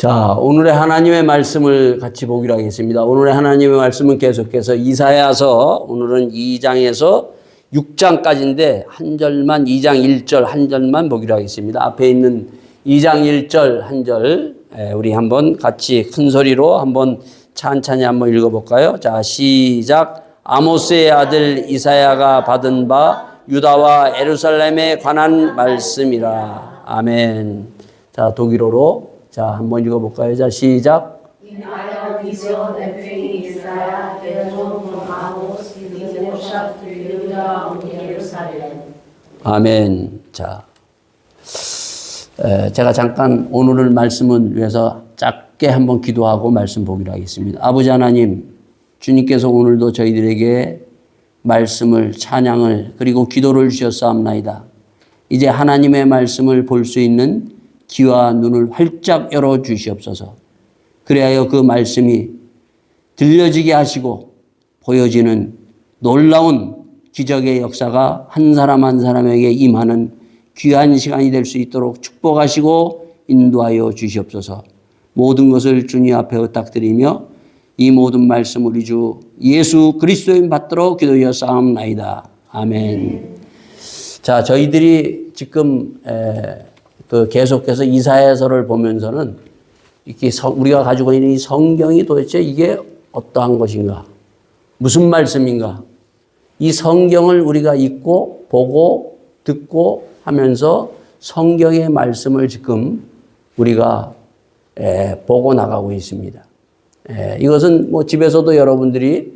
자, 오늘의 하나님의 말씀을 같이 보기로 하겠습니다. 오늘의 하나님의 말씀은 계속해서 이사야서 오늘은 2장에서 6장까지인데 한 절만 2장 1절 한 절만 보기로 하겠습니다. 앞에 있는 2장 1절 한 절 우리 한번 같이 큰 소리로 한번 찬찬히 한번 읽어볼까요? 자, 시작. 아모스의 아들 이사야가 받은 바 유다와 예루살렘에 관한 말씀이라. 아멘. 자, 독일어로 자, 한번 읽어볼까요? 자, 시작. In einer Vision empfing Jesaja der Sohn von Amos diese Botschaft für Juda und Jerusalem. 아멘. 자, 제가 잠깐 오늘의 말씀을 위해서 짧게 한번 기도하고 말씀 보기로 하겠습니다. 아버지 하나님, 주님께서 오늘도 저희들에게 말씀을, 찬양을, 그리고 기도를 주셨사옵나이다. 이제 하나님의 말씀을 볼 수 있는 귀와 눈을 활짝 열어 주시옵소서. 그래야 그 말씀이 들려지게 하시고 보여지는 놀라운 기적의 역사가 한 사람 한 사람에게 임하는 귀한 시간이 될 수 있도록 축복하시고 인도하여 주시옵소서. 모든 것을 주님 앞에 의탁드리며 이 모든 말씀 우리 주 예수 그리스도인 받도록 기도하였사옵나이다. 아멘. 자, 저희들이 지금 계속해서 이사야서를 보면서는 이렇게 우리가 가지고 있는 이 성경이 도대체 이게 어떠한 것인가? 무슨 말씀인가? 이 성경을 우리가 읽고 보고 듣고 하면서 성경의 말씀을 지금 우리가 보고 나가고 있습니다. 이것은 뭐 집에서도 여러분들이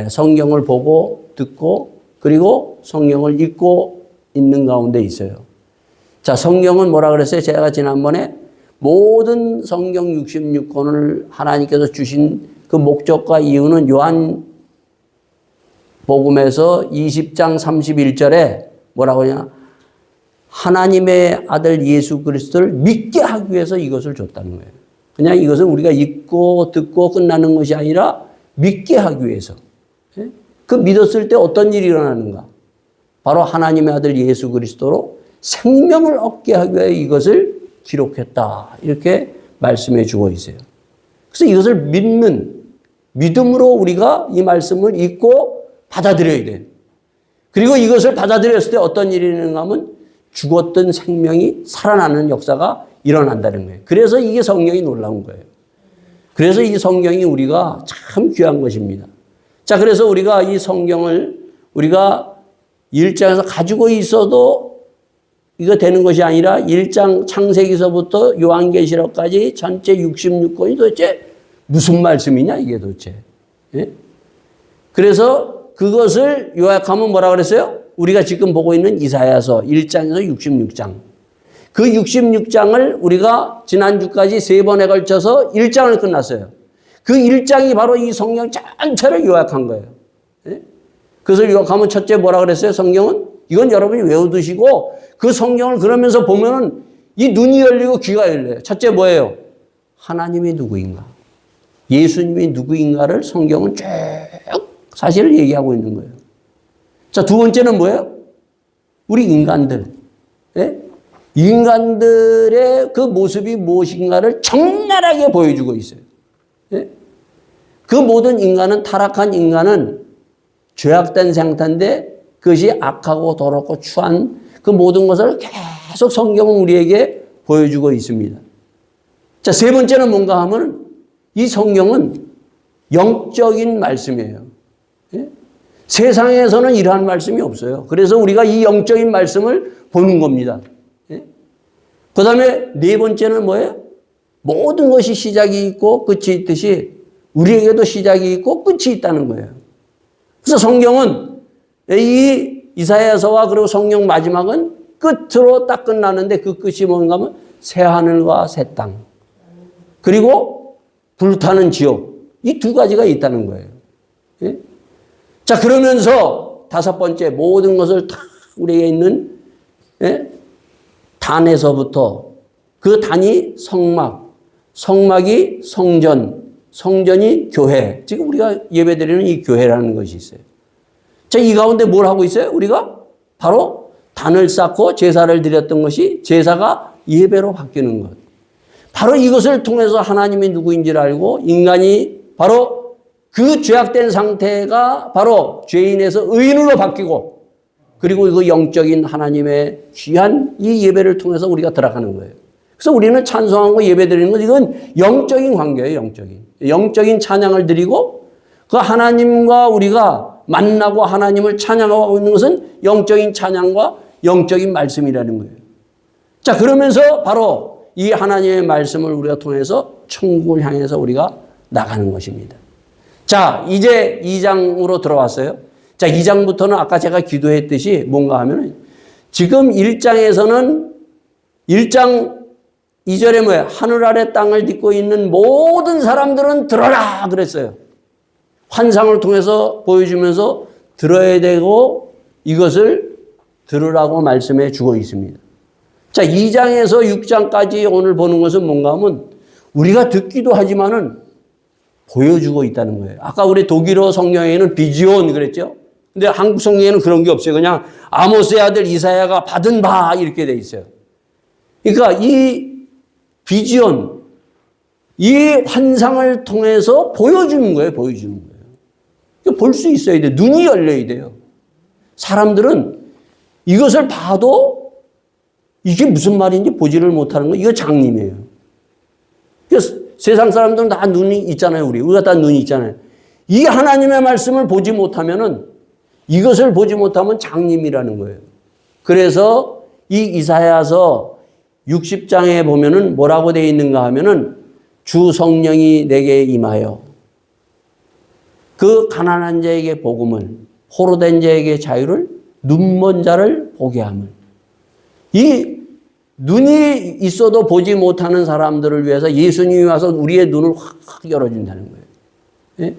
성경을 보고 듣고 그리고 성경을 읽고 있는 가운데 있어요. 자, 성경은 뭐라 그랬어요? 제가 지난번에 모든 성경 66권을 하나님께서 주신 그 목적과 이유는 요한 복음에서 20장 31절에 뭐라고 하냐? 하나님의 아들 예수 그리스도를 믿게 하기 위해서 이것을 줬다는 거예요. 그냥 이것은 우리가 읽고 듣고 끝나는 것이 아니라 믿게 하기 위해서. 그 믿었을 때 어떤 일이 일어나는가? 바로 하나님의 아들 예수 그리스도로 생명을 얻게 하기 위해 이것을 기록했다. 이렇게 말씀해 주고 있어요. 그래서 이것을 믿음으로 우리가 이 말씀을 읽고 받아들여야 돼요. 그리고 이것을 받아들였을 때 어떤 일이 일어나는가 하면 죽었던 생명이 살아나는 역사가 일어난다는 거예요. 그래서 이게 성경이 놀라운 거예요. 그래서 이 성경이 우리가 참 귀한 것입니다. 자, 그래서 우리가 이 성경을 우리가 1장에서 가지고 있어도 이거 되는 것이 아니라 1장 창세기서부터 요한계시록까지 전체 66권이 도대체 무슨 말씀이냐 이게 도대체. 예? 그래서 그것을 요약하면 뭐라 그랬어요? 우리가 지금 보고 있는 이사야서 1장에서 66장. 그 66장을 우리가 지난주까지 3번에 걸쳐서 1장을 끝났어요. 그 1장이 바로 이 성경 전체를 요약한 거예요. 예? 그것을 요약하면 첫째 뭐라 그랬어요? 성경은? 이건 여러분이 외워두시고 그 성경을 그러면서 보면은 이 눈이 열리고 귀가 열려요. 첫째 뭐예요? 하나님이 누구인가? 예수님이 누구인가를 성경은 쭉 사실을 얘기하고 있는 거예요. 자, 두 번째는 뭐예요? 우리 인간들. 예? 인간들의 그 모습이 무엇인가를 적나라하게 보여주고 있어요. 예? 그 모든 인간은 타락한 인간은 죄악된 상태인데 그것이 악하고 더럽고 추한 그 모든 것을 계속 성경은 우리에게 보여주고 있습니다. 자, 세 번째는 뭔가 하면 이 성경은 영적인 말씀이에요. 예? 세상에서는 이러한 말씀이 없어요. 그래서 우리가 이 영적인 말씀을 보는 겁니다. 예? 그 다음에 네 번째는 뭐예요? 모든 것이 시작이 있고 끝이 있듯이 우리에게도 시작이 있고 끝이 있다는 거예요. 그래서 성경은 이 이사야서와 그리고 성경 마지막은 끝으로 딱 끝나는데 그 끝이 뭔가 하면 새하늘과 새 땅 그리고 불타는 지옥 이 두 가지가 있다는 거예요. 예? 자, 그러면서 다섯 번째 모든 것을 다 우리에게 있는 단에서부터 그 단이 성막, 성막이 성전, 성전이 교회. 지금 우리가 예배드리는 이 교회라는 것이 있어요. 자, 이 가운데 뭘 하고 있어요? 우리가 바로 단을 쌓고 제사를 드렸던 것이 제사가 예배로 바뀌는 것. 바로 이것을 통해서 하나님이 누구인지를 알고 인간이 바로 그 죄악된 상태가 바로 죄인에서 의인으로 바뀌고 그리고 그 영적인 하나님의 귀한 이 예배를 통해서 우리가 들어가는 거예요. 그래서 우리는 찬송하고 예배 드리는 것 이건 영적인 관계예요. 영적인 찬양을 드리고 그 하나님과 우리가 만나고 하나님을 찬양하고 있는 것은 영적인 찬양과 영적인 말씀이라는 거예요. 자, 그러면서 바로 이 하나님의 말씀을 우리가 통해서 천국을 향해서 우리가 나가는 것입니다. 자, 이제 2장으로 들어왔어요. 자, 2장부터는 아까 제가 기도했듯이 뭔가 하면은 지금 1장에서는 1장 2절에 뭐예요? 하늘 아래 땅을 딛고 있는 모든 사람들은 들어라 그랬어요. 환상을 통해서 보여주면서 들어야 되고 이것을 들으라고 말씀해 주고 있습니다. 자, 2장에서 6장까지 오늘 보는 것은 뭔가 하면 우리가 듣기도 하지만은 보여주고 있다는 거예요. 아까 우리 독일어 성경에는 비지온 그랬죠? 근데 한국 성경에는 그런 게 없어요. 그냥 아모스의 아들 이사야가 받은 바 이렇게 돼 있어요. 그러니까 이 비지온, 이 환상을 통해서 보여주는 거예요. 볼 수 있어야 돼요. 눈이 열려야 돼요. 사람들은 이것을 봐도 이게 무슨 말인지 보지를 못하는 거 이거 장님이에요. 그래서 세상 사람들은 다 눈이 있잖아요. 우리가 다 눈이 있잖아요. 이 하나님의 말씀을 보지 못하면은 이것을 보지 못하면 장님이라는 거예요. 그래서 이 이사야서 60장에 보면은 뭐라고 되어 있는가 하면은 주 성령이 내게 임하여 그 가난한 자에게 복음을 포로된 자에게 자유를 눈먼 자를 보게 함을 이 눈이 있어도 보지 못하는 사람들을 위해서 예수님이 와서 우리의 눈을 확 열어준다는 거예요. 예?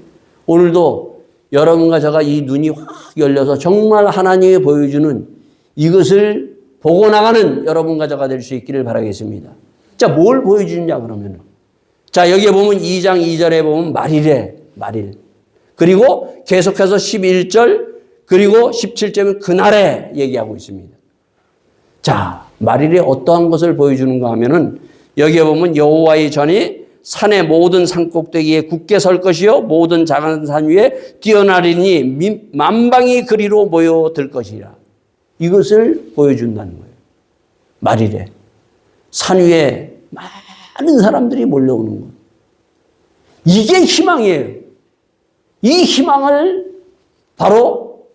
오늘도 여러분과 제가 이 눈이 확 열려서 정말 하나님이 보여주는 이것을 보고 나가는 여러분과 제가 될 수 있기를 바라겠습니다. 자, 뭘 보여주느냐 그러면. 자, 여기에 보면 2장 2절에 보면 말이래. 그리고 계속해서 11절 그리고 17절은 그날에 얘기하고 있습니다. 자, 말일에 어떠한 것을 보여주는가 하면은 여기에 보면 여호와의 전이 산의 모든 산꼭대기에 굳게 설 것이요 모든 작은 산 위에 뛰어나리니 만방이 그리로 모여들 것이라. 이것을 보여준다는 거예요. 말일에 산 위에 많은 사람들이 몰려오는 거예요. 이게 희망이에요. 이 희망을 바로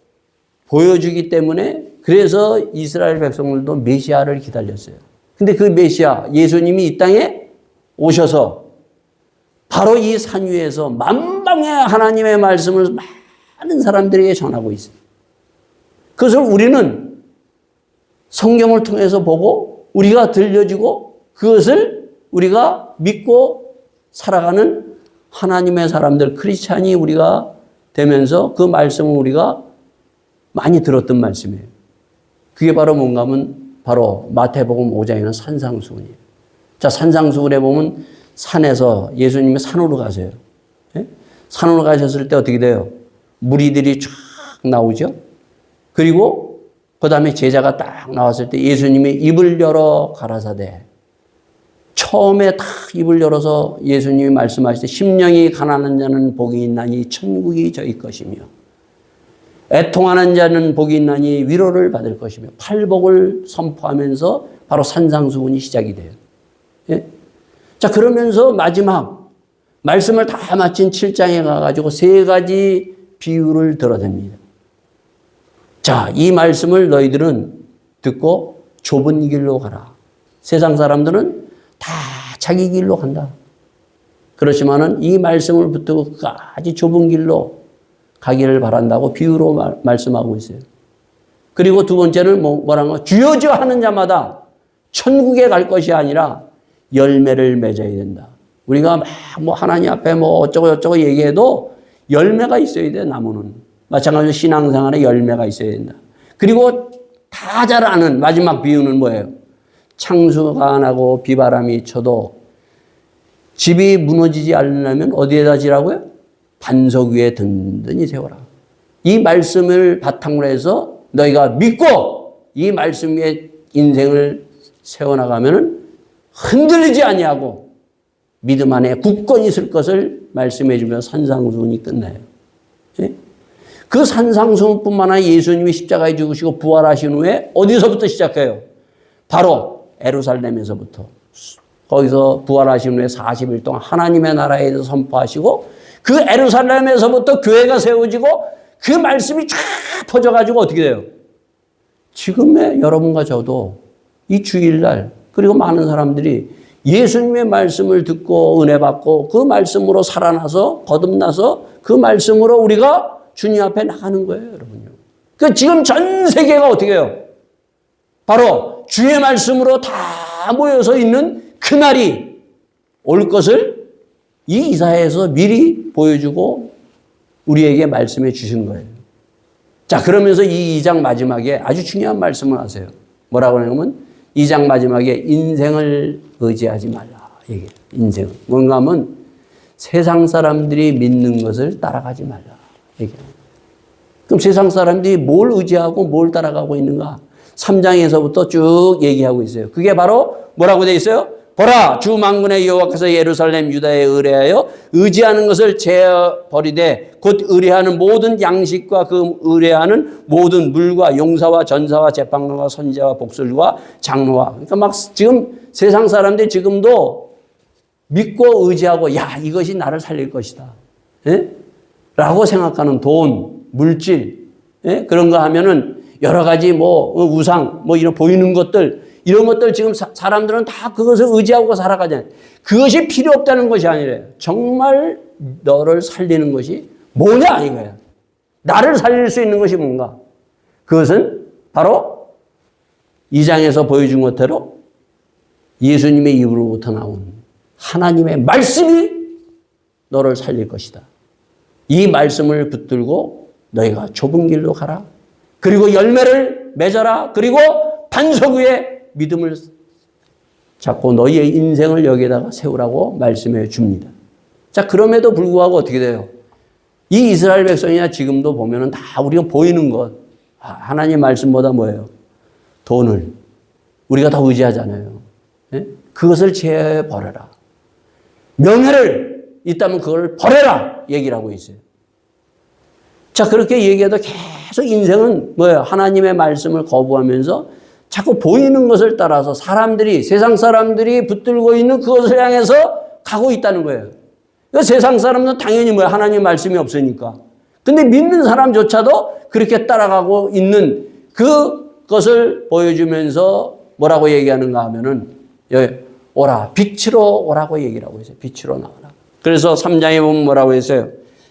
보여주기 때문에 그래서 이스라엘 백성들도 메시아를 기다렸어요. 근데 그 메시아 예수님이 이 땅에 오셔서 바로 이 산 위에서 만방의 하나님의 말씀을 많은 사람들에게 전하고 있습니다. 그것을 우리는 성경을 통해서 보고 우리가 들려주고 그것을 우리가 믿고 살아가는 하나님의 사람들 크리스찬이 우리가 되면서 그 말씀을 우리가 많이 들었던 말씀이에요. 그게 바로 뭔가 하면 바로 마태복음 5장에는 산상수훈이에요. 자, 산상수훈에 보면 산에서 예수님이 산으로 가세요. 예? 산으로 가셨을 때 어떻게 돼요? 무리들이 쫙 나오죠. 그리고 그 다음에 제자가 딱 나왔을 때 예수님이 입을 열어 가라사대. 처음에 딱 입을 열어서 예수님이 말씀하실 때 심령이 가난한 자는 복이 있나니 천국이 저희 것이며 애통하는 자는 복이 있나니 위로를 받을 것이며 팔복을 선포하면서 바로 산상수훈이 시작이 돼요. 예? 자, 그러면서 마지막 말씀을 다 마친 7장에 가가지고 3가지 비유를 들어댑니다. 자, 이 말씀을 너희들은 듣고 좁은 길로 가라. 세상 사람들은 다 자기 길로 간다. 그렇지만은 이 말씀을 붙들고 아주 좁은 길로 가기를 바란다고 비유로 말씀하고 있어요. 그리고 두 번째는 뭐라는 주여 주여 하는 자마다 천국에 갈 것이 아니라 열매를 맺어야 된다. 우리가 막 하나님 앞에 어쩌고 저쩌고 얘기해도 열매가 있어야 돼, 나무는. 마찬가지로 신앙생활에 열매가 있어야 된다. 그리고 다 잘 아는 마지막 비유는 뭐예요? 창수가 안 하고 비바람이 쳐도 집이 무너지지 않으려면 어디에다 지라고요? 반석 위에 든든히 세워라. 이 말씀을 바탕으로 해서 너희가 믿고 이 말씀 위에 인생을 세워나가면 흔들리지 아니하고 믿음 안에 굳건히 있을 것을 말씀해 주며 산상수훈이 끝나요. 예? 그 산상수훈뿐만 아니라 예수님이 십자가에 죽으시고 부활하신 후에 어디서부터 시작해요? 바로 예루살렘에서부터. 거기서 부활하신 후에 40일 동안 하나님의 나라에 대해서 선포하시고 그 예루살렘에서부터 교회가 세워지고 그 말씀이 쫙 퍼져가지고 어떻게 돼요? 지금의 여러분과 저도 이 주일날 그리고 많은 사람들이 예수님의 말씀을 듣고 은혜 받고 그 말씀으로 살아나서 거듭나서 그 말씀으로 우리가 주님 앞에 나가는 거예요, 여러분요. 그 지금 전 세계가 어떻게 해요? 바로 주의 말씀으로 다 모여서 있는 그날이 올 것을 이 이사야에서 미리 보여주고 우리에게 말씀해 주신 거예요. 자, 그러면서 이 2장 마지막에 아주 중요한 말씀을 하세요. 뭐라고 하냐면 2장 마지막에 인생을 의지하지 말라. 얘기해요. 인생. 뭔가 하면 세상 사람들이 믿는 것을 따라가지 말라. 얘기해요. 그럼 세상 사람들이 뭘 의지하고 뭘 따라가고 있는가? 3장에서부터 쭉 얘기하고 있어요. 그게 바로 뭐라고 되어 있어요? 보라, 주 만군의 여호와께서 예루살렘 유다에 의뢰하여 의지하는 것을 제어버리되 곧 의뢰하는 모든 양식과 그 의뢰하는 모든 물과 용사와 전사와 재판관과 선지자와 복술과 장로와. 그러니까 막 지금 세상 사람들이 지금도 믿고 의지하고 야, 이것이 나를 살릴 것이다. 예? 라고 생각하는 돈, 물질, 예? 그런 거 하면은 여러 가지 뭐 우상, 뭐 이런 보이는 것들, 이런 것들 지금 사람들은 다 그것을 의지하고 살아가잖아요. 그것이 필요 없다는 것이 아니래요. 정말 너를 살리는 것이 뭐냐 이거야. 나를 살릴 수 있는 것이 뭔가. 그것은 바로 2장에서 보여준 것대로 예수님의 입으로부터 나온 하나님의 말씀이 너를 살릴 것이다. 이 말씀을 붙들고 너희가 좁은 길로 가라. 그리고 열매를 맺어라. 그리고 반석 위에 믿음을 잡고 너희의 인생을 여기에다가 세우라고 말씀해 줍니다. 자, 그럼에도 불구하고 어떻게 돼요? 이 이스라엘 백성이나 지금도 보면은 다 우리가 보이는 것, 하나님 말씀보다 뭐예요? 돈을 우리가 더 의지하잖아요. 예? 그것을 제어해 버려라. 명예를 있다면 그걸 버려라. 얘기를 하고 있어요. 자, 그렇게 얘기해도 계속 인생은 뭐예요? 하나님의 말씀을 거부하면서 자꾸 보이는 것을 따라서 사람들이, 세상 사람들이 붙들고 있는 그것을 향해서 가고 있다는 거예요. 그러니까 세상 사람은 당연히 뭐예요? 하나님 말씀이 없으니까. 근데 믿는 사람조차도 그렇게 따라가고 있는 그것을 보여주면서 뭐라고 얘기하는가 하면은, 오라, 빛으로 오라고 얘기를 하고 있어요. 빛으로 나오라. 그래서 3장에 보면 뭐라고 했어요?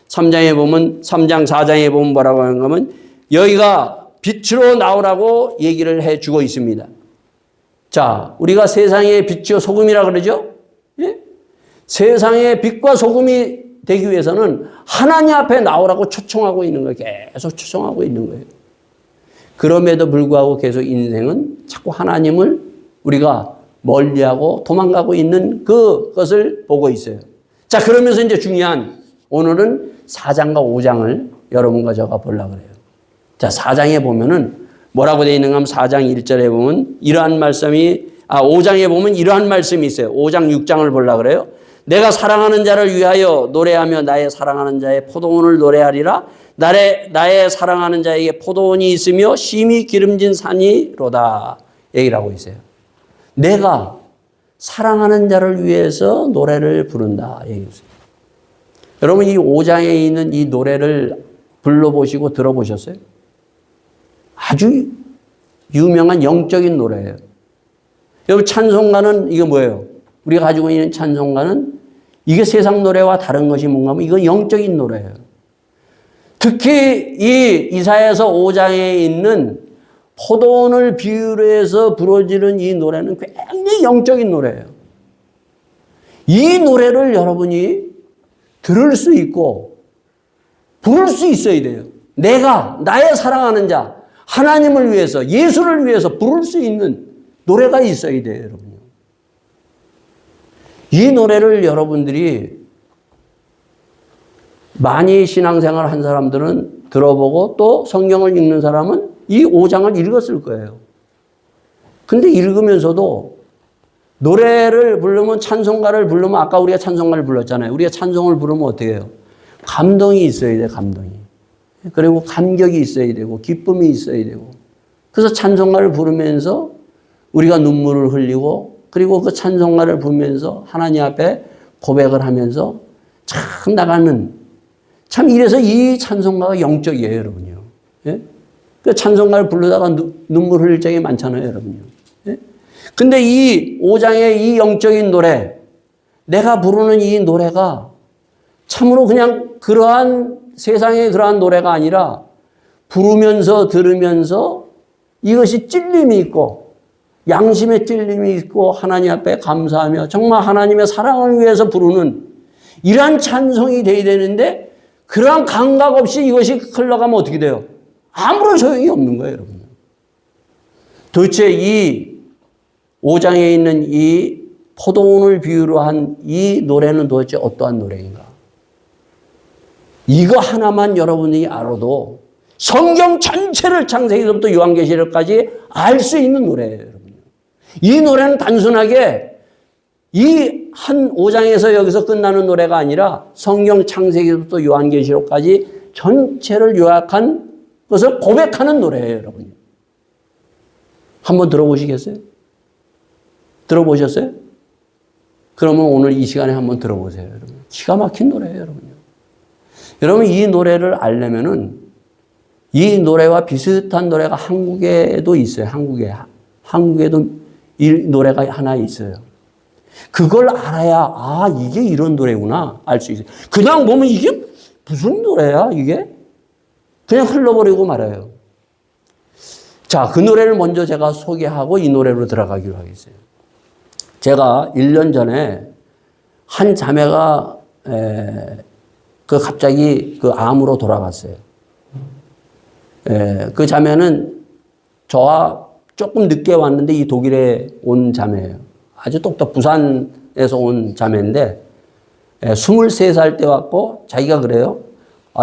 3장에 보면, 3장, 4장에 보면 뭐라고 하는가 하면, 여기가 빛으로 나오라고 얘기를 해주고 있습니다. 자, 우리가 세상의 빛이요 소금이라 그러죠? 예? 세상의 빛과 소금이 되기 위해서는 하나님 앞에 나오라고 초청하고 있는 거예요. 계속 초청하고 있는 거예요. 그럼에도 불구하고 계속 인생은 자꾸 하나님을 우리가 멀리하고 도망가고 있는 그것을 보고 있어요. 자, 그러면서 이제 중요한 오늘은 4장과 5장을 여러분과 저가 보려고 그래요. 자, 4장에 보면은 뭐라고 되어 있는가 하면 4장 1절에 보면 이러한 말씀이, 5장에 보면 이러한 말씀이 있어요. 5장 6장을 보려고 그래요. 내가 사랑하는 자를 위하여 노래하며 나의 사랑하는 자의 포도원을 노래하리라. 나의 사랑하는 자에게 포도원이 있으며 심히 기름진 산이로다. 얘기를 하고 있어요. 내가 사랑하는 자를 위해서 노래를 부른다. 얘기했어요. 여러분, 이 5장에 있는 이 노래를 불러보시고 들어보셨어요? 아주 유명한 영적인 노래예요. 여러분, 찬송가는 이게 뭐예요? 우리가 가지고 있는 찬송가는 이게 세상 노래와 다른 것이 뭔가 하면 이건 영적인 노래예요. 특히 이 이사야서 5장에 있는 포도원을 비유로 해서 부러지는 이 노래는 굉장히 영적인 노래예요. 이 노래를 여러분이 들을 수 있고 부를 수 있어야 돼요. 내가 나의 사랑하는 자 하나님을 위해서, 예수를 위해서 부를 수 있는 노래가 있어야 돼요, 여러분요. 이 노래를 여러분들이 많이 신앙생활 한 사람들은 들어보고 또 성경을 읽는 사람은 이 5장을 읽었을 거예요. 근데 읽으면서도 노래를 부르면 찬송가를 부르면 아까 우리가 찬송가를 불렀잖아요. 우리가 찬송을 부르면 어떻게 해요? 감동이 있어야 돼, 감동이. 그리고 감격이 있어야 되고 기쁨이 있어야 되고. 그래서 찬송가를 부르면서 우리가 눈물을 흘리고 그리고 그 찬송가를 부르면서 하나님 앞에 고백을 하면서 참 나가는 참 이래서 이 찬송가가 영적이에요, 여러분요. 예? 그 찬송가를 부르다가 눈물 흘릴 적이 많잖아요, 여러분요. 예? 근데 이 5장의 이 영적인 노래, 내가 부르는 이 노래가 참으로 그냥 그러한 세상의 그러한 노래가 아니라 부르면서 들으면서 이것이 찔림이 있고 양심의 찔림이 있고 하나님 앞에 감사하며 정말 하나님의 사랑을 위해서 부르는 이러한 찬송이 돼야 되는데 그러한 감각 없이 이것이 흘러가면 어떻게 돼요? 아무런 소용이 없는 거예요, 여러분. 도대체 이 5장에 있는 이 포도원을 비유로 한 이 노래는 도대체 어떠한 노래인가? 이거 하나만 여러분이 알아도 성경 전체를 창세기부터 요한계시록까지 알 수 있는 노래예요, 여러분. 이 노래는 단순하게 이 한 5장에서 여기서 끝나는 노래가 아니라 성경 창세기부터 요한계시록까지 전체를 요약한 것을 고백하는 노래예요, 여러분. 한번 들어보시겠어요? 들어보셨어요? 그러면 오늘 이 시간에 한번 들어보세요, 여러분. 기가 막힌 노래예요, 여러분요. 여러분, 이 노래를 알려면은 이 노래와 비슷한 노래가 한국에도 있어요. 한국에도 이 노래가 하나 있어요. 그걸 알아야 아 이게 이런 노래구나 알 수 있어요. 그냥 보면 이게 무슨 노래야 이게? 그냥 흘러버리고 말아요. 자, 그 노래를 먼저 제가 소개하고 이 노래로 들어가기로 하겠어요. 제가 1년 전에 한 자매가 갑자기 그 암으로 돌아갔어요. 그 자매는 저와 조금 늦게 왔는데 이 독일에 온 자매예요. 아주 부산에서 온 자매인데 23살 때 왔고 자기가 그래요.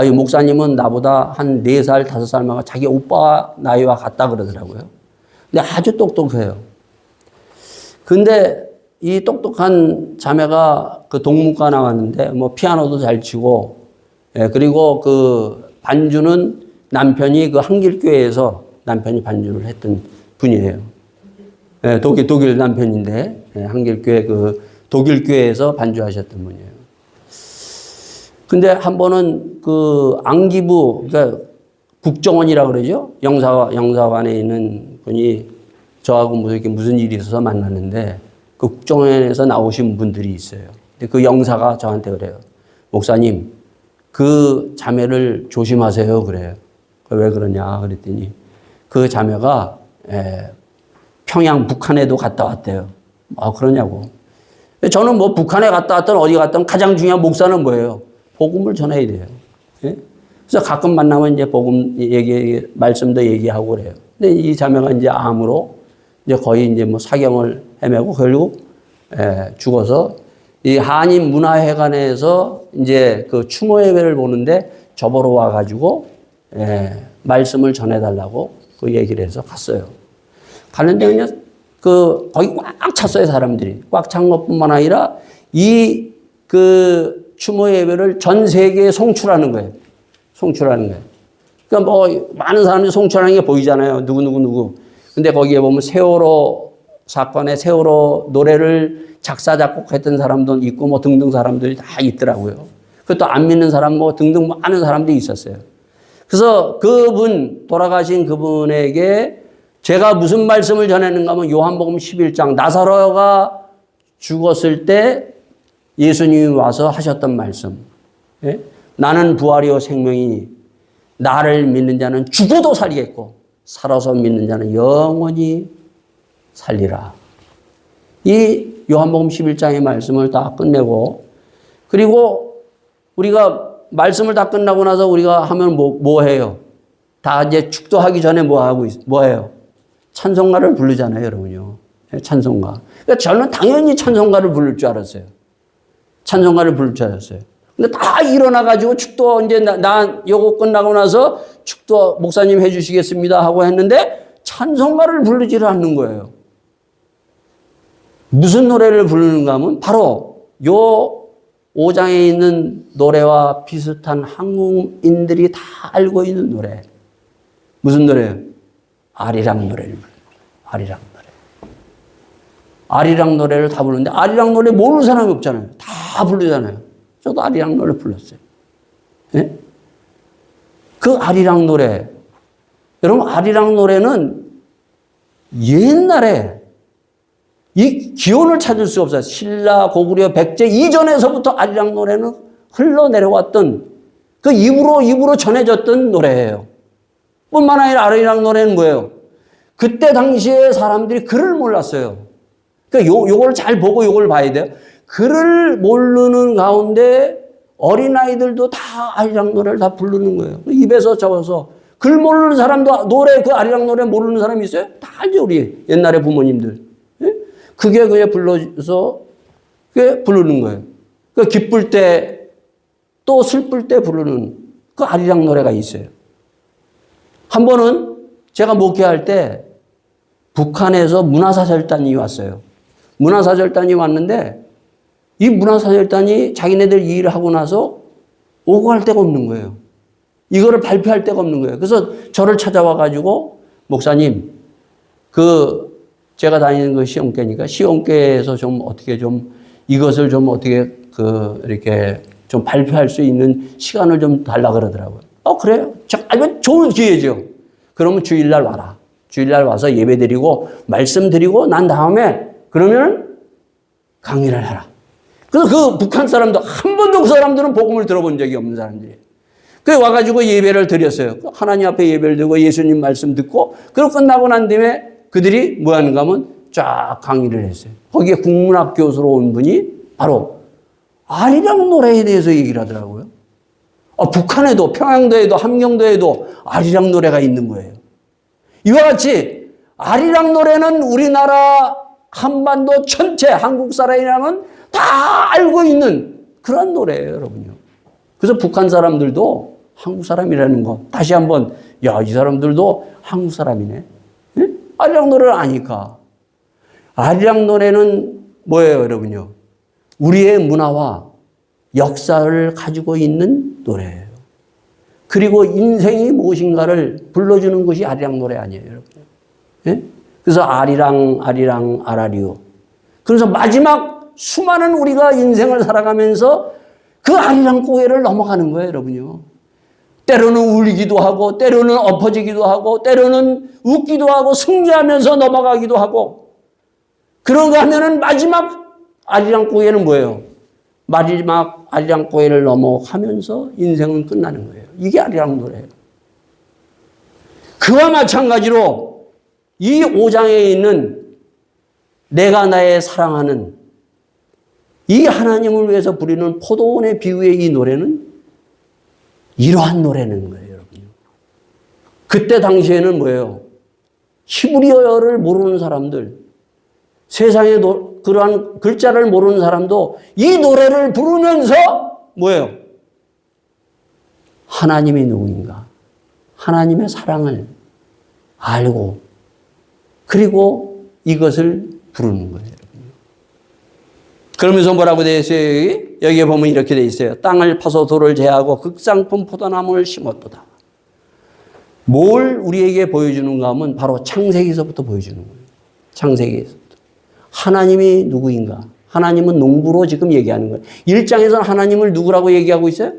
이 목사님은 나보다 한 4살, 5살 많아 자기 오빠 나이와 같다 그러더라고요. 근데 아주 똑똑해요. 근데 이 똑똑한 자매가 그 동문과 나왔는데 뭐 피아노도 잘 치고 그리고 그 반주는 남편이 그 한길교회에서 남편이 반주를 했던 분이에요. 독일 남편인데 한길교회 그 독일교회에서 반주하셨던 분이에요. 근데 한 번은 그 안기부 그러니까 국정원이라 그러죠. 영사관에 있는 분이 저하고 무슨 일이 있어서 만났는데 그 국정원에서 나오신 분들이 있어요. 근데 그 영사가 저한테 그래요. 목사님, 그 자매를 조심하세요. 그래요. 왜 그러냐 그랬더니 그 자매가 평양 북한에도 갔다 왔대요. 그러냐고. 저는 뭐 북한에 갔다 왔든 어디 갔든 가장 중요한 목사는 뭐예요? 복음을 전해야 돼요. 예? 그래서 가끔 만나면 이제 복음 말씀도 얘기하고 그래요. 근데 이 자매가 이제 암으로 이제 거의 이제 뭐 사경을 헤매고 결국 죽어서 이 한인 문화회관에서 이제 그 추모 예배를 보는데 저보러 와가지고 말씀을 전해달라고 그 얘기를 해서 갔어요. 가는데 그냥 거기 꽉 찼어요, 사람들이. 꽉 찬 것뿐만 아니라 이 그 추모 예배를 전 세계에 송출하는 거예요. 송출하는 거예요. 그러니까 뭐 많은 사람들이 송출하는 게 보이잖아요. 누구. 근데 거기에 보면 세월호 사건에 세월호 노래를 작사, 작곡했던 사람도 있고 뭐 등등 사람들이 다 있더라고요. 그것도 안 믿는 사람 뭐 등등 많은 사람들이 있었어요. 그래서 돌아가신 그분에게 제가 무슨 말씀을 전했는가 하면 요한복음 11장 나사로가 죽었을 때 예수님이 와서 하셨던 말씀. 예? 나는 부활이요 생명이니 나를 믿는 자는 죽어도 살겠고 살아서 믿는 자는 영원히 살리라. 이 요한복음 11장의 말씀을 다 끝내고 그리고 우리가 말씀을 다 끝나고 나서 우리가 하면 뭐 해요? 다 이제 축도하기 전에 뭐 해요? 찬송가를 부르잖아요, 여러분요. 찬송가. 그러니까 저는 당연히 찬송가를 부를 줄 알았어요. 찬송가를 부를 줄 알았어요. 근데 다 일어나가지고 축도 이제 나 요거 끝나고 나서 축도 목사님 해주시겠습니다 하고 했는데 찬송가를 부르지를 않는 거예요. 무슨 노래를 부르는가 하면 바로 요 5장에 있는 노래와 비슷한 한국인들이 다 알고 있는 노래. 무슨 노래예요? 아리랑 노래를 불러요. 아리랑 노래. 아리랑 노래를 다 부르는데 아리랑 노래 모르는 사람이 없잖아요. 다 부르잖아요. 저도 아리랑 노래 불렀어요. 예? 그 아리랑 노래. 여러분, 아리랑 노래는 옛날에 이 기원을 찾을 수 없어요. 신라, 고구려, 백제 이전에서부터 아리랑 노래는 흘러내려왔던 그 입으로 전해졌던 노래예요. 뿐만 아니라 아리랑 노래는 뭐예요? 그때 당시에 사람들이 글을 몰랐어요. 그러니까 요걸 잘 보고 요걸 봐야 돼요. 글을 모르는 가운데 어린아이들도 다 아리랑 노래를 다 부르는 거예요. 입에서 적어서. 글 모르는 사람도 노래, 그 아리랑 노래 모르는 사람이 있어요? 다 알죠, 우리 옛날에 부모님들. 그게 그냥 불러서 그게 부르는 거예요. 그 기쁠 때 또 슬플 때 부르는 그 아리랑 노래가 있어요. 한 번은 제가 목회할 때 북한에서 문화사절단이 왔어요. 문화사절단이 왔는데 이 문화사절단이 자기네들 이 일을 하고 나서 오고 갈 데가 없는 거예요. 이거를 발표할 데가 없는 거예요. 그래서 저를 찾아와 가지고 목사님, 제가 다니는 그 시험계니까 시험계에서 좀 어떻게 좀 이것을 좀 어떻게 이렇게 좀 발표할 수 있는 시간을 좀 달라 그러더라고요. 그래요? 이건 좋은 기회죠. 그러면 주일날 와라. 주일날 와서 예배 드리고 말씀 드리고 난 다음에 그러면 강의를 해라. 그래서 그 북한 사람도 한 번도 그 사람들은 복음을 들어본 적이 없는 사람들이에요. 그래 와가지고 예배를 드렸어요. 하나님 앞에 예배를 드리고 예수님 말씀 듣고 그리고 끝나고 난 뒤에 그들이 뭐 하는가 하면 쫙 강의를 했어요. 거기에 국문학 교수로 온 분이 바로 아리랑 노래에 대해서 얘기를 하더라고요. 북한에도 평양도에도 함경도에도 아리랑 노래가 있는 거예요. 이와 같이 아리랑 노래는 우리나라 한반도 전체 한국 사람이라면 다 알고 있는 그런 노래예요, 여러분요. 그래서 북한 사람들도 한국 사람이라는 거 다시 한번 이 사람들도 한국 사람이네. 예? 아리랑 노래를 아니까. 아리랑 노래는 뭐예요, 여러분요? 우리의 문화와 역사를 가지고 있는 노래예요. 그리고 인생이 무엇인가를 불러주는 것이 아리랑 노래 아니에요, 여러분. 예? 그래서 아리랑, 아리랑, 아라리오. 그래서 마지막 수많은 우리가 인생을 살아가면서 그 아리랑 고개를 넘어가는 거예요, 여러분요. 때로는 울기도 하고, 때로는 엎어지기도 하고, 때로는 웃기도 하고, 승리하면서 넘어가기도 하고. 그런가 하면은 마지막 아리랑 고개는 뭐예요? 마지막 아리랑 고개를 넘어가면서 인생은 끝나는 거예요. 이게 아리랑 노래예요. 그와 마찬가지로 이 5장에 있는 내가 나의 사랑하는 이 하나님을 위해서 부리는 포도원의 비유의 이 노래는 이러한 노래는 거예요, 여러분. 그때 당시에는 뭐예요? 히브리어를 모르는 사람들, 세상에 그러한 글자를 모르는 사람도 이 노래를 부르면서 뭐예요? 하나님이 누구인가? 하나님의 사랑을 알고 그리고 이것을 부르는 거예요. 그러면서 뭐라고 되어 있어요? 여기에 보면 이렇게 되어 있어요. 땅을 파서 돌을 제하고 극상품 포도나무를 심었도다. 뭘 우리에게 보여주는가 하면 바로 창세기에서부터 보여주는 거예요. 창세기에서부터. 하나님이 누구인가? 하나님은 농부로 지금 얘기하는 거예요. 1장에서는 하나님을 누구라고 얘기하고 있어요?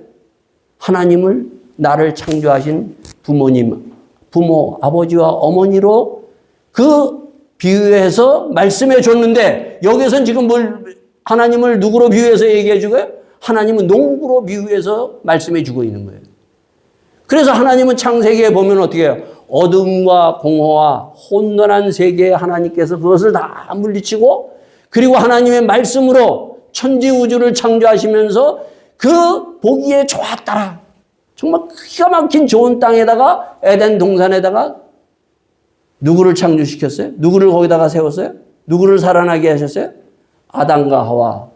하나님을 나를 창조하신 부모님, 부모, 아버지와 어머니로 그 비유해서 말씀해 줬는데 여기서는 지금 하나님을 누구로 비유해서 얘기해 주고요? 하나님은 농부로 비유해서 말씀해 주고 있는 거예요. 그래서 하나님은 창세기에 보면 어떻게 해요? 어둠과 공허와 혼돈한 세계에 하나님께서 그것을 다 물리치고 그리고 하나님의 말씀으로 천지 우주를 창조하시면서 그 보기에 좋았더라. 정말 기가 막힌 좋은 땅에다가 에덴 동산에다가 누구를 창조시켰어요? 누구를 거기다가 세웠어요? 누구를 살아나게 하셨어요? 아담과 하와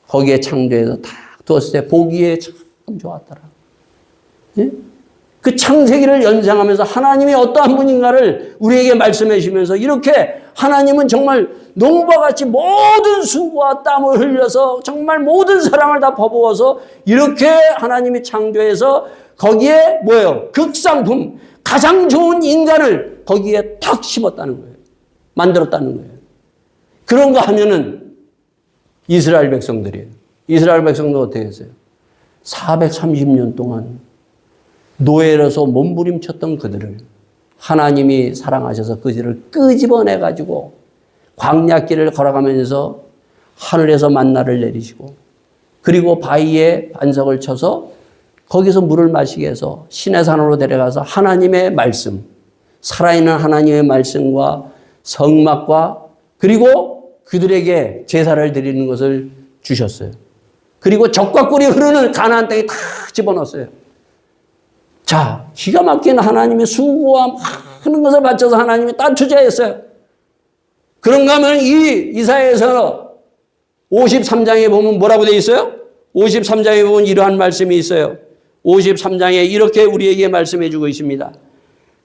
거기에 창조해서 다 두었을 때 보기에 참 좋았더라. 예? 그 창세기를 연상하면서 하나님이 어떠한 분인가를 우리에게 말씀해 주시면서 이렇게 하나님은 정말 농부와 같이 모든 수고와 땀을 흘려서 정말 모든 사랑을 다 퍼부어서 이렇게 하나님이 창조해서 거기에 뭐예요? 극상품, 가장 좋은 인간을 거기에 탁 심었다는 거예요. 만들었다는 거예요. 그런 거 하면은 이스라엘 백성들이에요. 이스라엘 백성도 어떻게 했어요? 430년 동안 노예로서 몸부림쳤던 그들을 하나님이 사랑하셔서 그들을 끄집어내가지고 광야길을 걸어가면서 하늘에서 만나를 내리시고 그리고 바위에 반석을 쳐서 거기서 물을 마시게 해서 시내산으로 데려가서 하나님의 말씀, 살아있는 하나님의 말씀과 성막과 그리고 그들에게 제사를 드리는 것을 주셨어요. 그리고 젖과 꿀이 흐르는 가나안 땅에 다 집어넣었어요. 자, 기가 막힌 하나님의 수고와 많은 것을 바쳐서 하나님이 다 투자했어요. 그런가 하면 이 이사야에서 53장에 보면 뭐라고 되어 있어요? 53장에 보면 이러한 말씀이 있어요. 53장에 이렇게 우리에게 말씀해 주고 있습니다.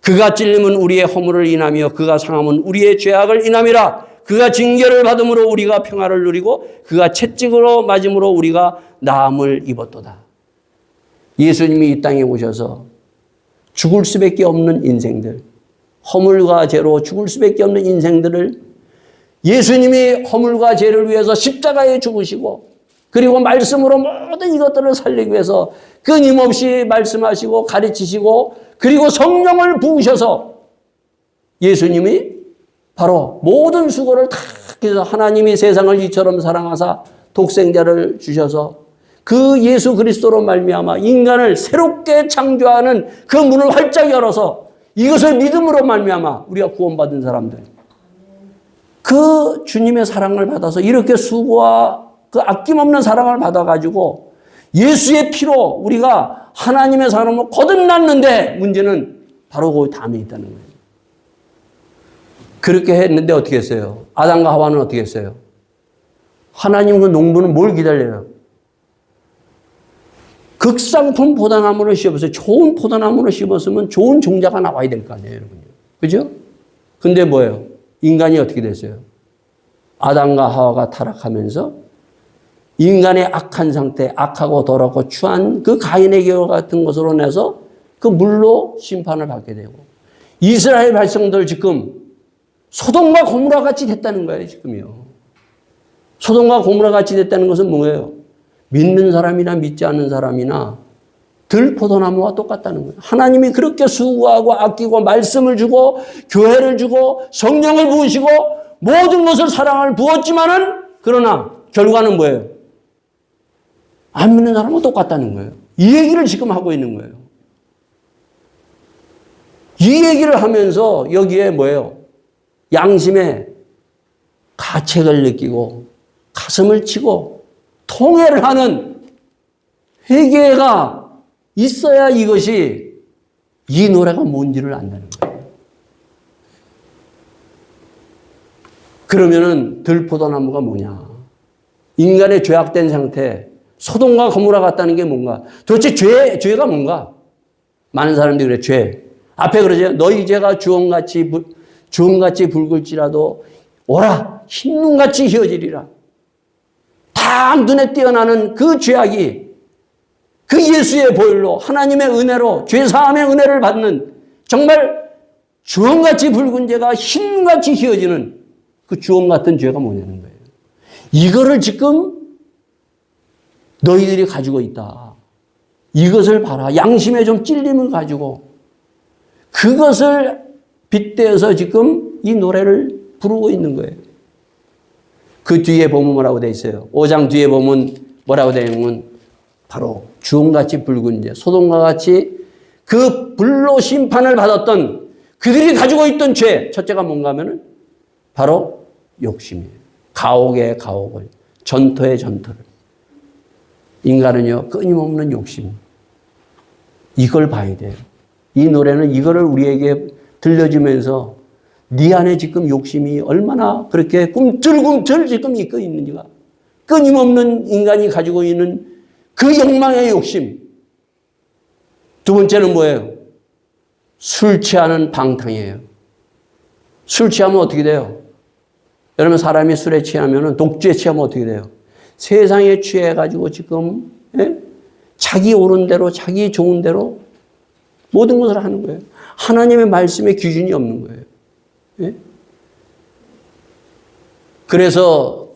그가 찔림은 우리의 허물을 인하며 그가 상함은 우리의 죄악을 인함이라. 그가 징계를 받음으로 우리가 평화를 누리고 그가 채찍으로 맞음으로 우리가 나음을 입었도다. 예수님이 이 땅에 오셔서 죽을 수밖에 없는 인생들, 허물과 죄로 죽을 수밖에 없는 인생들을 예수님이 허물과 죄를 위해서 십자가에 죽으시고 그리고 말씀으로 모든 이것들을 살리기 위해서 끊임없이 말씀하시고 가르치시고 그리고 성령을 부으셔서 예수님이 바로 모든 수고를 다 해서 하나님이 세상을 이처럼 사랑하사 독생자를 주셔서 그 예수 그리스도로 말미암아 인간을 새롭게 창조하는 그 문을 활짝 열어서 이것을 믿음으로 말미암아 우리가 구원받은 사람들 그 주님의 사랑을 받아서 이렇게 수고와 그 아낌없는 사랑을 받아가지고 예수의 피로 우리가 하나님의 사람을 거듭났는데 문제는 바로 그 다음에 있다는 거예요. 그렇게 했는데 어떻게 했어요? 아담과 하와는 어떻게 했어요? 하나님 그 농부는 뭘 기다려요? 극상품 포도나무를 심었어요. 좋은 포도나무를 심었으면 좋은 종자가 나와야 될 거 아니에요, 여러분요. 그죠? 근데 뭐예요? 인간이 어떻게 됐어요? 아담과 하와가 타락하면서 인간의 악한 상태, 악하고 더럽고 추한 그 가인의 계와 같은 것으로 내서 그 물로 심판을 받게 되고 이스라엘 백성들 지금 소돔과 고모라 같이 됐다는 거예요, 지금요. 소돔과 고모라 같이 됐다는 것은 뭐예요? 믿는 사람이나 믿지 않는 사람이나 들포도나무와 똑같다는 거예요. 하나님이 그렇게 수고하고 아끼고 말씀을 주고 교회를 주고 성령을 부으시고 모든 것을 사랑을 부었지만은 그러나 결과는 뭐예요? 안 믿는 사람은 똑같다는 거예요. 이 얘기를 지금 하고 있는 거예요. 이 얘기를 하면서 여기에 뭐예요? 양심에 가책을 느끼고 가슴을 치고 통회를 하는 회개가 있어야 이것이 이 노래가 뭔지를 안다는 거예요. 그러면은 들포도나무가 뭐냐? 인간의 죄악된 상태, 소돔과 고모라 같다는 게 뭔가? 도대체 죄가 뭔가? 많은 사람들이 그래, 죄. 앞에 그러죠. 너희 죄가 주홍같이 붉을지라도 오라 흰눈같이 희어지리라. 딱 눈에 띄어나는 그 죄악이 그 예수의 보혈로 하나님의 은혜로 죄사함의 은혜를 받는 정말 주홍같이 붉은 죄가 흰눈같이 희어지는 그 주홍 같은 죄가 뭐냐는 거예요. 이거를 지금 너희들이 가지고 있다. 이것을 봐라. 양심에 좀 찔림을 가지고 그것을 빗대어서 지금 이 노래를 부르고 있는 거예요. 그 뒤에 보면 뭐라고 되어 있어요? 5장 뒤에 보면 뭐라고 되어 있냐면 바로 주홍같이 붉은 죄, 소돔과 같이 그 불로 심판을 받았던 그들이 가지고 있던 죄, 첫째가 뭔가 하면은 바로 욕심이에요. 가옥의 가옥을, 전토의 전토를. 인간은요, 끊임없는 욕심. 이걸 봐야 돼요. 이 노래는 이거를 우리에게 들려주면서 네 안에 지금 욕심이 얼마나 그렇게 꿈틀꿈틀 지금 이끌고 있는지가 끊임없는 인간이 가지고 있는 그 욕망의 욕심. 두 번째는 뭐예요? 술 취하는 방탕이에요. 술 취하면 어떻게 돼요? 여러분 사람이 술에 취하면 독주에 취하면 어떻게 돼요? 세상에 취해가지고 지금 자기 옳은 대로 자기 좋은 대로 모든 것을 하는 거예요. 하나님의 말씀에 기준이 없는 거예요. 그래서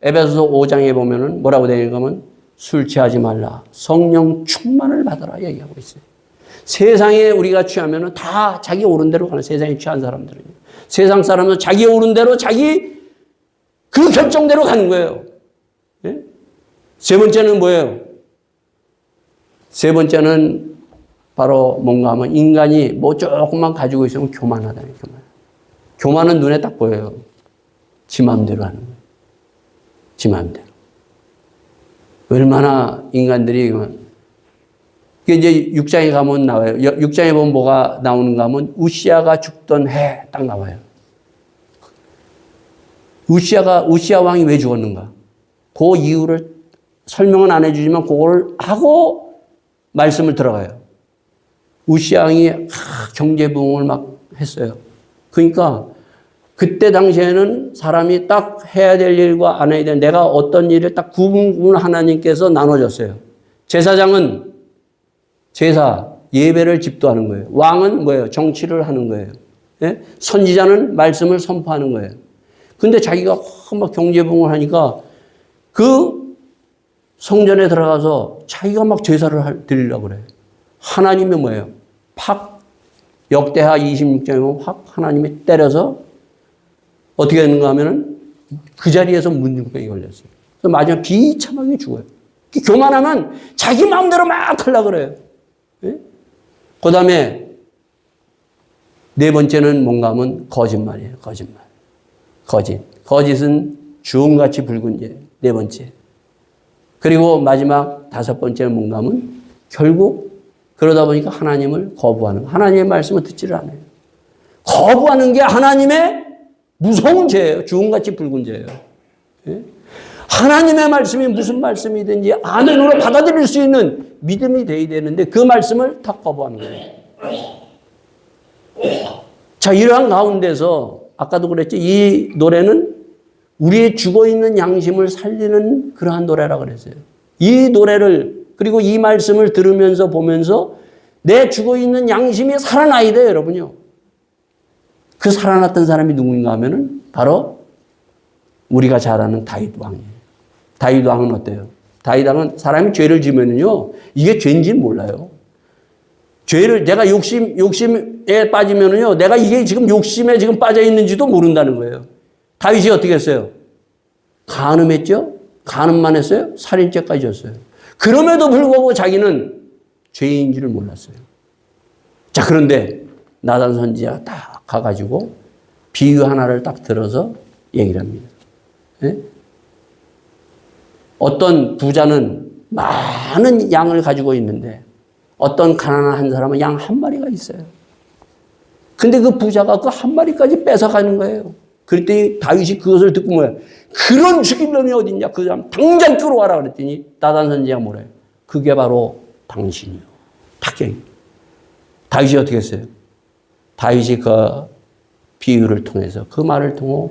에베소서 5장에 보면은 뭐라고 되어 하면 술 취하지 말라. 성령 충만을 받아라 얘기하고 있어요. 세상에 우리가 취하면은 다 자기 옳은 대로 가는 세상에 취한 사람들은요. 세상 사람은 자기 옳은 대로 자기 그 결정대로 가는 거예요. 세 번째는 뭐예요? 세 번째는 바로 뭔가 하면 인간이 뭐 조금만 가지고 있으면 교만하다는 교만. 교만은 눈에 딱 보여요. 지 마음대로 하는 거예요. 지 마음대로. 얼마나 인간들이 이게 이제 6장에 가면 나와요. 6장에 보면 뭐가 나오는가 하면 우시아가 죽던 해 딱 나와요. 우시아 왕이 왜 죽었는가? 그 이유를 설명은 안 해주지만 그걸 하고 말씀을 들어가요. 우시아 왕이 경제 부흥을 막 했어요. 그러니까 그때 당시에는 사람이 딱 해야 될 일과 안 해야 될 내가 어떤 일을 딱 구분 하나님께서 나눠줬어요. 제사장은 제사, 예배를 집도하는 거예요. 왕은 뭐예요? 정치를 하는 거예요. 예? 선지자는 말씀을 선포하는 거예요. 근데 자기가 막 경제부흥을 하니까 그 성전에 들어가서 자기가 막 제사를 드리려고 그래요. 하나님이 뭐예요? 팍 역대하 26장에 보면 확 하나님이 때려서 어떻게 되는가 하면은 그 자리에서 문둥병이 걸렸어요. 그래서 마지막에 비참하게 죽어요. 교만하면 자기 마음대로 막 하려고 그래요. 예? 그 다음에 네 번째는 뭔가 하면 거짓말이에요. 거짓말. 거짓은 주홍같이 붉은 죄. 네 번째. 그리고 마지막 다섯 번째는 뭔가 하면 결국 그러다 보니까 하나님을 거부하는, 하나님의 말씀을 듣지를 않아요. 거부하는 게 하나님의 무서운 죄예요. 주홍같이 붉은 죄예요. 예? 하나님의 말씀이 무슨 말씀이든지 아멘으로 받아들일 수 있는 믿음이 돼야 되는데 그 말씀을 다 거부하는 거예요. 자, 이러한 가운데서 아까도 그랬죠. 이 노래는 우리의 죽어있는 양심을 살리는 그러한 노래라고 그랬어요. 이 노래를 그리고 이 말씀을 들으면서 보면서 내 죽어있는 양심이 살아나야 돼요, 여러분요. 그 살아났던 사람이 누구인가 하면은 바로 우리가 잘 아는 다윗 왕이에요. 다윗 왕은 어때요? 다윗 왕은 사람이 죄를 지면은요, 이게 죄인지 몰라요. 죄를, 내가 욕심에 빠지면은요, 내가 이게 지금 욕심에 지금 빠져 있는지도 모른다는 거예요. 다윗이 어떻게 했어요? 간음했죠? 간음만 했어요? 살인죄까지 졌어요. 그럼에도 불구하고 자기는 죄인지를 몰랐어요. 자, 그런데 나단 선지자가 딱 가가지고 비유 하나를 딱 들어서 얘기를 합니다. 네? 어떤 부자는 많은 양을 가지고 있는데 어떤 가난한 사람은 양 한 마리가 있어요. 근데 그 부자가 그 한 마리까지 뺏어가는 거예요. 그랬더니 다윗이 그것을 듣고 뭐야? 그런 죽일 놈이 어딨냐? 그 사람 당장 끌어와라 그랬더니 나단 선지자가 뭐래요? 그게 바로 당신이요. 딱 얘기. 다윗이 어떻게 했어요? 다윗이 그 비유를 통해서 그 말을 통해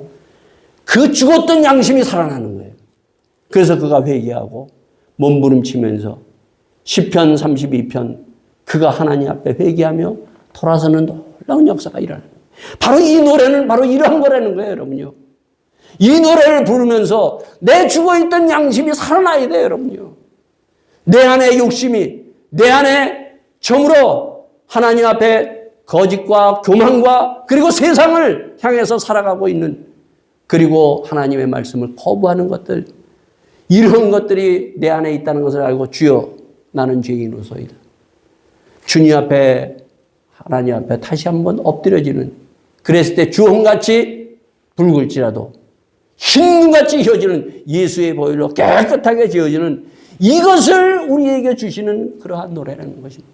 그 죽었던 양심이 살아나는 거예요. 그래서 그가 회개하고 몸부림치면서 시편 32편 그가 하나님 앞에 회개하며 돌아서는 놀라운 역사가 일어나는 거예요. 바로 이 노래는 바로 이러한 거라는 거예요, 여러분요. 이 노래를 부르면서 내 죽어있던 양심이 살아나야 돼요, 여러분요. 내 안에 욕심이, 내 안에 점으로 하나님 앞에 거짓과 교만과 그리고 세상을 향해서 살아가고 있는 그리고 하나님의 말씀을 거부하는 것들 이런 것들이 내 안에 있다는 것을 알고 주여 나는 죄인으로소이다. 주님 앞에 하나님 앞에 다시 한번 엎드려지는 그랬을 때 주홍같이 붉을지라도 흰눈같이 휘어지는 예수의 보혈로 깨끗하게 지어지는 이것을 우리에게 주시는 그러한 노래라는 것입니다.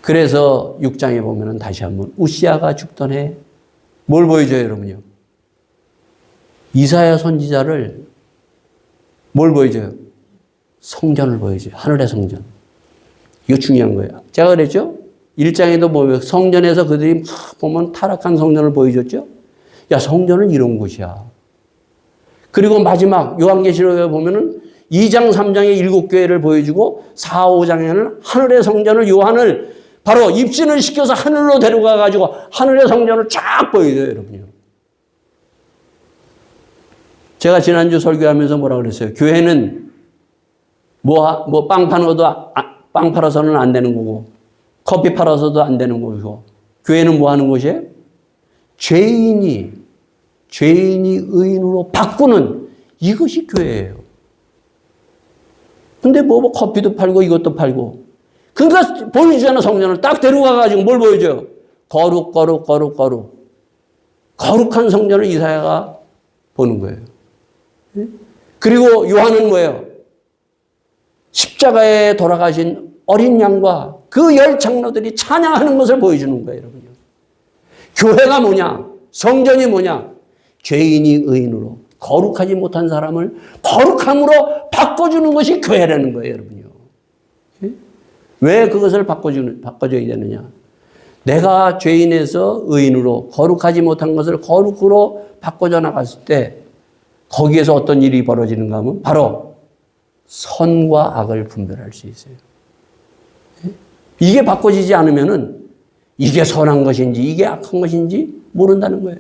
그래서 6장에 보면 다시 한번 우시아가 죽던 해 뭘 보여줘요, 여러분요? 이사야 선지자를 뭘 보여줘요? 성전을 보여줘요. 하늘의 성전. 이거 중요한 거예요. 제가 그랬죠? 1장에도 보면 성전에서 그들이 막 보면 타락한 성전을 보여줬죠? 야, 성전은 이런 곳이야. 그리고 마지막 요한계시록에 보면은 2장, 3장의 7교회를 보여주고 4, 5장에는 하늘의 성전을 요한을 바로 입진을 시켜서 하늘로 데려가 가지고 하늘의 성전을 쫙 보여줘요, 여러분요. 제가 지난주 설교하면서 뭐라 그랬어요? 교회는 빵 팔아서는 안 되는 거고, 커피 팔아서도 안 되는 거고, 교회는 뭐 하는 곳이에요? 죄인이 의인으로 바꾸는 이것이 교회예요. 근데 뭐 커피도 팔고 이것도 팔고. 그러니까 보여주잖아, 성전을. 딱 데려가가지고 뭘 보여줘요? 거룩한 성전을 이사야가 보는 거예요. 그리고 요한은 뭐예요? 십자가에 돌아가신 어린 양과 그 열 장로들이 찬양하는 것을 보여주는 거예요, 여러분요. 교회가 뭐냐? 성전이 뭐냐? 죄인이 의인으로, 거룩하지 못한 사람을 거룩함으로 바꿔주는 것이 교회라는 거예요, 여러분요. 왜 그것을 바꿔줘야 되느냐? 내가 죄인에서 의인으로, 거룩하지 못한 것을 거룩으로 바꿔져 나갔을 때 거기에서 어떤 일이 벌어지는가 하면 바로 선과 악을 분별할 수 있어요. 이게 바꿔지지 않으면은 이게 선한 것인지 이게 악한 것인지 모른다는 거예요.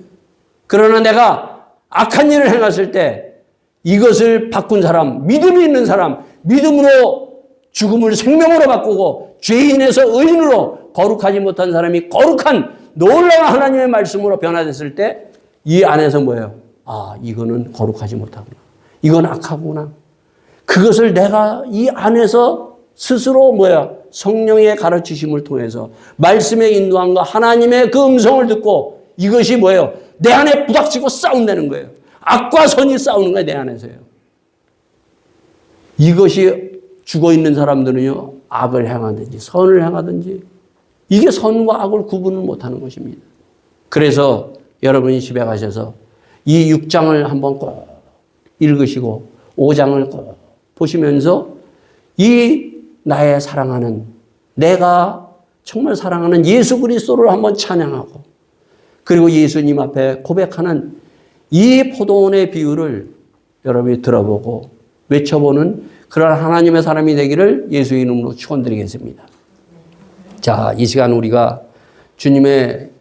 그러나 내가 악한 일을 행했을 때 이것을 바꾼 사람, 믿음이 있는 사람, 믿음으로 죽음을 생명으로 바꾸고 죄인에서 의인으로 거룩하지 못한 사람이 거룩한 놀라운 하나님의 말씀으로 변화됐을 때 이 안에서 뭐예요? 아, 이거는 거룩하지 못하구나. 이건 악하구나. 그것을 내가 이 안에서 스스로 성령의 가르치심을 통해서 말씀의 인도함과 하나님의 그 음성을 듣고 이것이 뭐예요? 내 안에 부닥치고 싸운다는 거예요. 악과 선이 싸우는 거예요, 내 안에서요. 이것이 죽어있는 사람들은요, 악을 행하든지 선을 행하든지 이게 선과 악을 구분을 못하는 것입니다. 그래서 여러분이 집에 가셔서 이 6장을 한번 꼭 읽으시고 5장을 꼭 보시면서 이 나의 사랑하는, 내가 정말 사랑하는 예수 그리스도를 한번 찬양하고 그리고 예수님 앞에 고백하는 이 포도원의 비유를 여러분이 들어보고 외쳐보는 그런 하나님의 사람이 되기를 예수의 이름으로 축원드리겠습니다. 자, 이 시간 우리가 주님의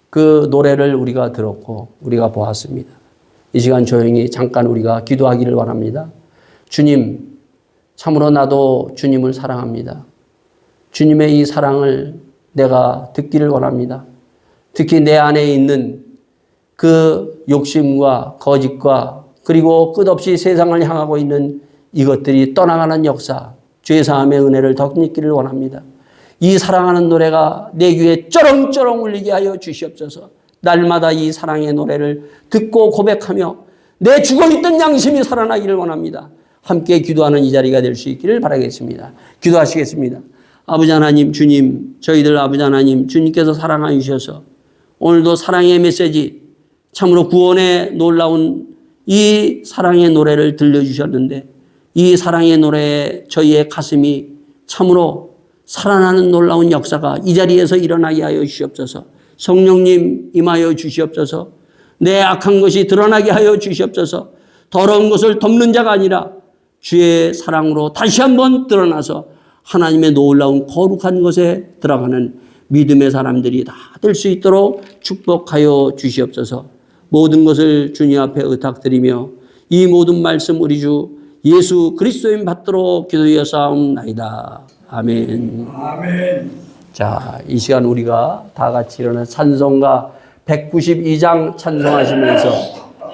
그 노래를 우리가 들었고 우리가 보았습니다. 이 시간 조용히 잠깐 우리가 기도하기를 원합니다. 주님, 참으로 나도 주님을 사랑합니다. 주님의 이 사랑을 내가 듣기를 원합니다. 특히 내 안에 있는 그 욕심과 거짓과 그리고 끝없이 세상을 향하고 있는 이것들이 떠나가는 역사, 죄사함의 은혜를 더 느끼기를 원합니다. 이 사랑하는 노래가 내 귀에 쩌렁쩌렁 울리게 하여 주시옵소서. 날마다 이 사랑의 노래를 듣고 고백하며 내 죽어있던 양심이 살아나기를 원합니다. 함께 기도하는 이 자리가 될 수 있기를 바라겠습니다. 기도하시겠습니다. 아버지 하나님, 주님, 저희들 아버지 하나님, 주님께서 사랑하여 주셔서 오늘도 사랑의 메시지, 참으로 구원의 놀라운 이 사랑의 노래를 들려주셨는데 이 사랑의 노래에 저희의 가슴이 참으로 살아나는 놀라운 역사가 이 자리에서 일어나게 하여 주시옵소서. 성령님 임하여 주시옵소서. 내 악한 것이 드러나게 하여 주시옵소서. 더러운 것을 덮는 자가 아니라 주의 사랑으로 다시 한번 드러나서 하나님의 놀라운 거룩한 것에 들어가는 믿음의 사람들이 다 될 수 있도록 축복하여 주시옵소서. 모든 것을 주님 앞에 의탁드리며 이 모든 말씀 우리 주 예수 그리스도인 받도록 기도하옵나이다. 아멘. 아멘. 자, 이 시간 우리가 다 같이 일어나 찬송가 192장 찬송하시면서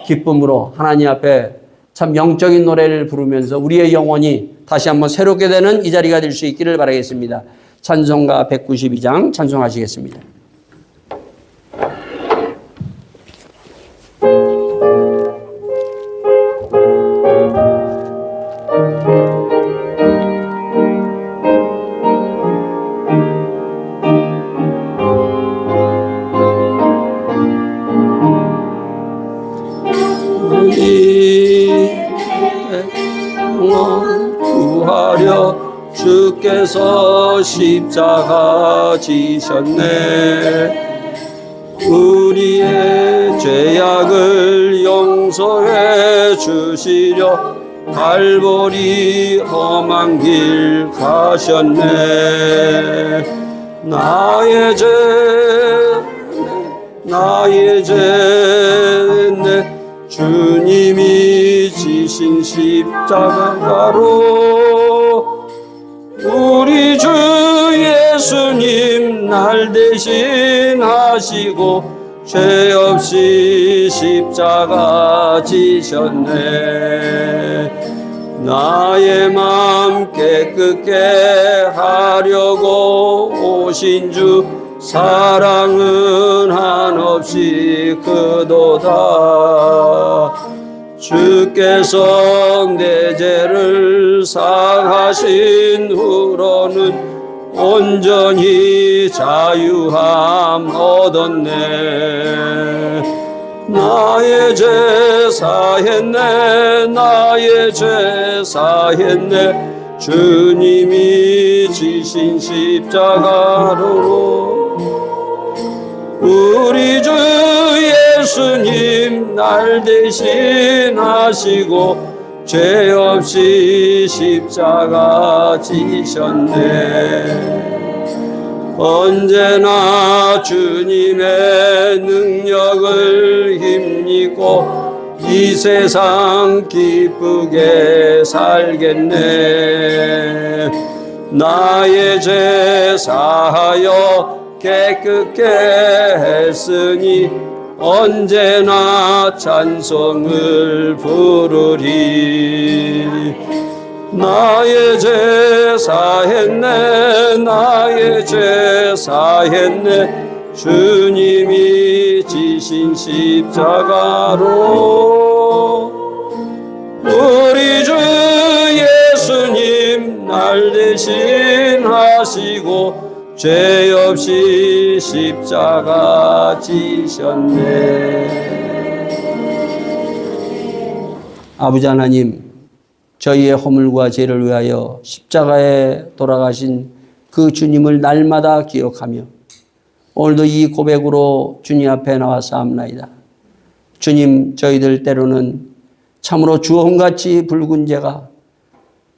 기쁨으로 하나님 앞에 참 영적인 노래를 부르면서 우리의 영혼이 다시 한번 새롭게 되는 이 자리가 될 수 있기를 바라겠습니다. 찬송가 192장 찬송하시겠습니다. 구하려 주께서 십자가 지셨네. 우리의 죄악을 용서해 주시려 갈보리 험한 길 가셨네. 나의 죄네 주님이 지신 십자가로 우리 주 예수님 날 대신하시고 죄 없이 십자가 지셨네. 나의 맘 깨끗게 하려고 오신 주 사랑은 한없이 크도다. 주께서 내 죄를 사하신 후로는 온전히 자유함 얻었네. 나의 죄 사했네. 나의 죄 사했네. 주님이 지신 십자가로 우리 주 예수님 날 대신하시고 죄 없이 십자가 지셨네. 언제나 주님의 능력을 힘입고 이 세상 기쁘게 살겠네. 나의 죄 사하여 깨끗게 했으니 언제나 찬송을 부르리. 나의 죄 사했네. 나의 죄 사했네. 주님이 지신 십자가로 우리 주 예수님 날 대신하시고 죄 없이 십자가 지셨네. 아버지 하나님, 저희의 허물과 죄를 위하여 십자가에 돌아가신 그 주님을 날마다 기억하며 오늘도 이 고백으로 주님 앞에 나와사옵나이다. 주님, 저희들 때로는 참으로 주홍같이 붉은 죄가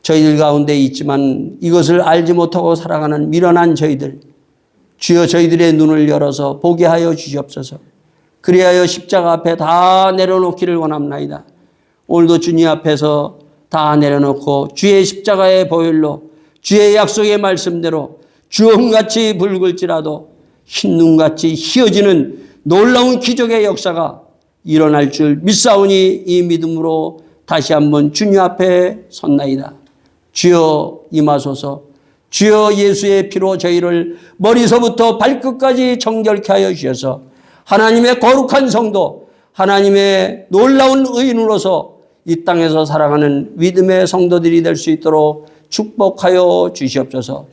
저희들 가운데 있지만 이것을 알지 못하고 살아가는 미련한 저희들, 주여 저희들의 눈을 열어서 보게 하여 주시옵소서. 그리하여 십자가 앞에 다 내려놓기를 원합나이다. 오늘도 주님 앞에서 다 내려놓고 주의 십자가의 보혈로 주의 약속의 말씀대로 주홍같이 붉을지라도 흰눈같이 희어지는 놀라운 기적의 역사가 일어날 줄 믿사오니 이 믿음으로 다시 한번 주님 앞에 섰나이다. 주여 임하소서. 주여 예수의 피로 저희를 머리서부터 발끝까지 정결케 하여 주셔서 하나님의 거룩한 성도, 하나님의 놀라운 의인으로서 이 땅에서 살아가는 믿음의 성도들이 될 수 있도록 축복하여 주시옵소서.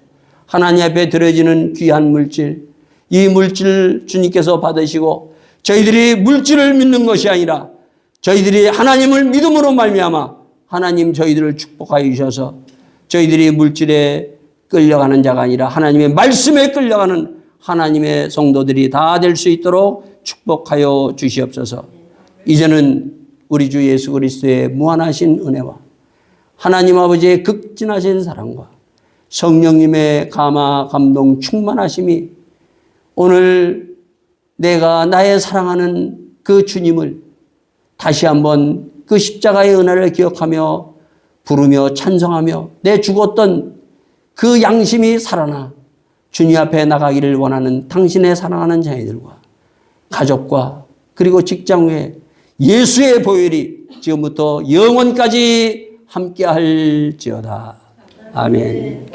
하나님 앞에 드려지는 귀한 물질, 이 물질 주님께서 받으시고 저희들이 물질을 믿는 것이 아니라 저희들이 하나님을 믿음으로 말미암아 하나님 저희들을 축복하여 주셔서 저희들이 물질에 끌려가는 자가 아니라 하나님의 말씀에 끌려가는 하나님의 성도들이 다 될 수 있도록 축복하여 주시옵소서. 이제는 우리 주 예수 그리스도의 무한하신 은혜와 하나님 아버지의 극진하신 사랑과 성령님의 감화 감동 충만하심이 오늘 내가 나의 사랑하는 그 주님을 다시 한번 그 십자가의 은혜를 기억하며 부르며 찬송하며 내 죽었던 그 양심이 살아나 주님 앞에 나가기를 원하는 당신의 사랑하는 자녀들과 가족과 그리고 직장 외에 예수의 보혈이 지금부터 영원까지 함께 할지어다. 아멘.